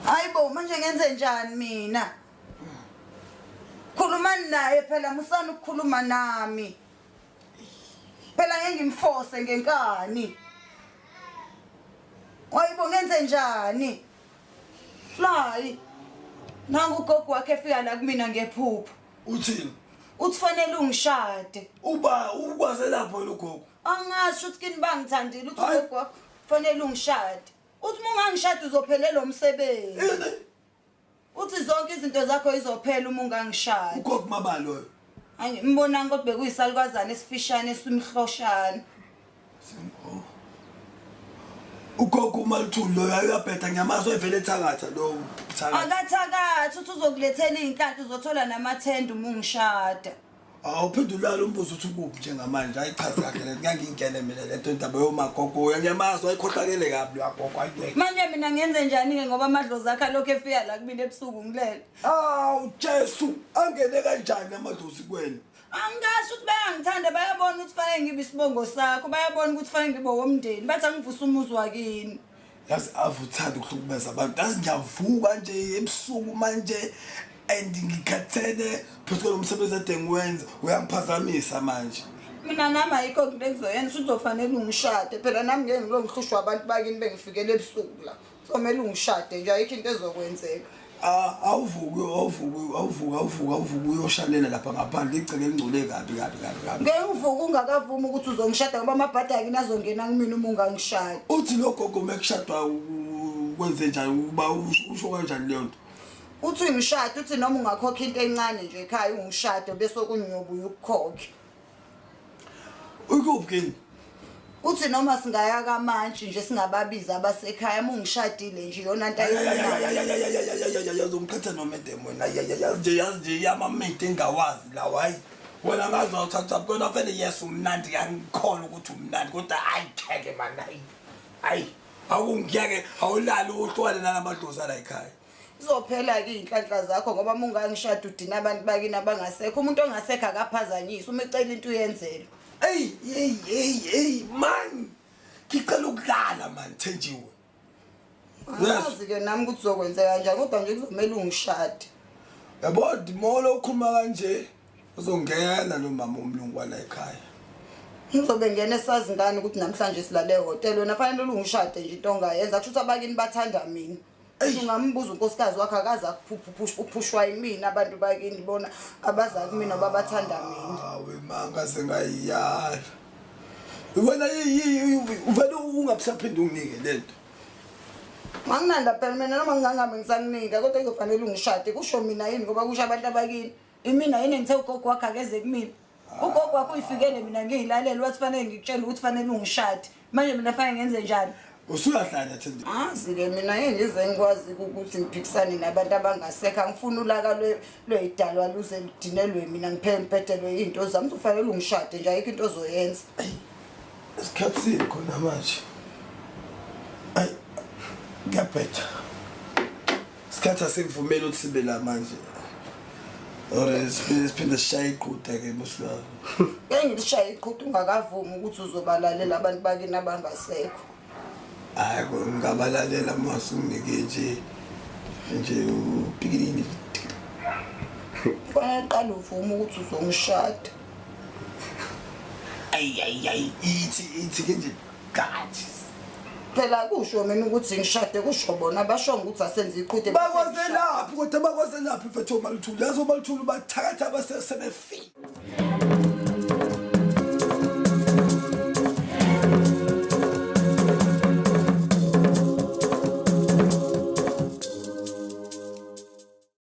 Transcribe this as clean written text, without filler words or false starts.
Hayibo manje ngenze njani mina? Khuluma naye phela musana ukukhuluma nami. Phela ngeke ngimforce ngenkani. Hayibo ngenze njani? Fly. Nangu ugogo wakhe efika la kumina ngephupho. Uthini? Utfanele ungishade. Uba ukwaze lapho lo gogo. Angasho ukuthi kini bangithandile uthi ugogo wakho kufanele ungishade. Uthi uma ungangishada uzophelela umsebenzi. Uthi zonke izinto zakho izophela uma ungangishada. Ugogo mabalo loyo. Angimbona ukuthi bekuyisalukazana esifishane esimhloshana. Simbo. Ugogo uMaluthulu loyo uyabheda ngiyamazi evele ethakatha lo thakatha. Akathakathi uthi uzokulethela izinhlanhla uzothola namathenda uma ungishada. Awuphendula lo mbuzo uthi kuphi njengamanje ayichazi kahle le ngangingene mina lento indaba yomagogo ngiyamazi ayikhohlakele kabi yagogo ayike. Manje mina ngenze njani ke ngoba amadlozi akhe lokho efika la kumina ebusuku ngilele. Jesu angene kanjani amadlozi kwena? Angasho ukuthi bayangithanda bayabona ukuthi fanele ngibe isibongo sakho bayabona ukuthi fanele ngibe womndeni bathi angivusa umuzi wakini. Yazi avuthanda ukuhlukumeza abantu yazi ngiyavuka nje ebusuku manje and ngikhathele phela umsebenzi edengwenza uyangiphazamisa manje. Mina nami ayikho into engizoyenza ukuthi uzofanele ungishade phela nami ngeke ngilongihlushwa abantu bakini bengifikele ebusuku la. Somele ungishade nje ayikho into ezokwenzeka. Awuvuka uyoshalela lapha ngaphandle igceke elingcole kabi. Ngeke uvuka ungakavumi ukuthi uzongishada ngoba amabhadi akini azongena kumina uma ungangishada. Uthi lo gogo mekushadwa kwenze njani uba usho kanjani leyo nto? Uthi ngishade uthi noma ungakhokha into encane nje ekhaya ungishade bese kunyobuya ukukhokhe. Ukuphi? Uthi noma singaya kamanje nje singababiza abasekhaya uma ungishadile nje yona into ayiyona uzomkhetha noma edemo wena yazi nje yamamente engawazi la hayi wena ngazothatha kona vele yes umnandi yangikhona ukuthi umnandi kodwa ayikheke man hayi awungiyeke awulali uhlwale nalamadlozi ala ekhaya. Izophela ke inhlanhla zakho ngoba uma ungangishada udina abantu bakini abangasekho umuntu ongasekho akaphazanyiswa uma ecela into uyenzelwe. Hey man ngicela ukulala man Thenjiwe. Yazi ke nami ukuthi uzokwenzeka kanjani kodwa nje kuzomela ungishade. Yabo dimolo ukhuluma kanje uzongena lo mama umlungu wala ekhaya. Ngizobe ngene esazi ngani ukuthi namhlanje silale ehotel wena fanele ungishade nje into ongayenza kusho ukuthi abakini bathanda mina. Ungambuza unkosikazi wakhe akaza ukuphushwa yimina abantu bakini bona abaza kumina babathanda mina. Hawe manga sengayiyala. Wena uvele ungabusaphinde unginike lento. Manginanda phela mina noma ngingangabe ngisakunika kodwa kuzofanele ungishade kusho mina yini ngoba kusho abantu abakini. Imina yini ngithe ugogo wakhe akeze kumina. Ugogo wakhe uyifikele mina ngiyilalela wathi fanele ngikutshela ukuthi fanele ungishade. Manje mina fanele ngenze njani? Usuyahlanya Thendi. Ke mina ngize ngikwazi ukuthi ngiphikisane nabantu abangasekho angifuni ulaka lweyidalwa luze ludinelwe mina ngiphethelwe izinto zami kufanele ungishade nje ayikho into ozoyenza. Isikhathi khona manje. Ay ngiyaphetha. Isikhathi asengivumela ukuthi sibe la manje. Ore siphinde sishaye iqhude ke musulwa. Ngeke ngishaye iqhude ungakavumi ukuthi uzobalalela abantu bakini abangasekho. Hayi ngingabalalela mase unginike nje upikilini. Kufanele qala uvume ukuthi uzongishada. Ithi nje gathi. Phela kusho mina ukuthi ngishade kusho bona basho ukuthi asenze iqhude. Bakwazelaphi kodwa bakwazelaphi mfethu uMaluthulu yazi uMaluthulu bathakatha abasebefika.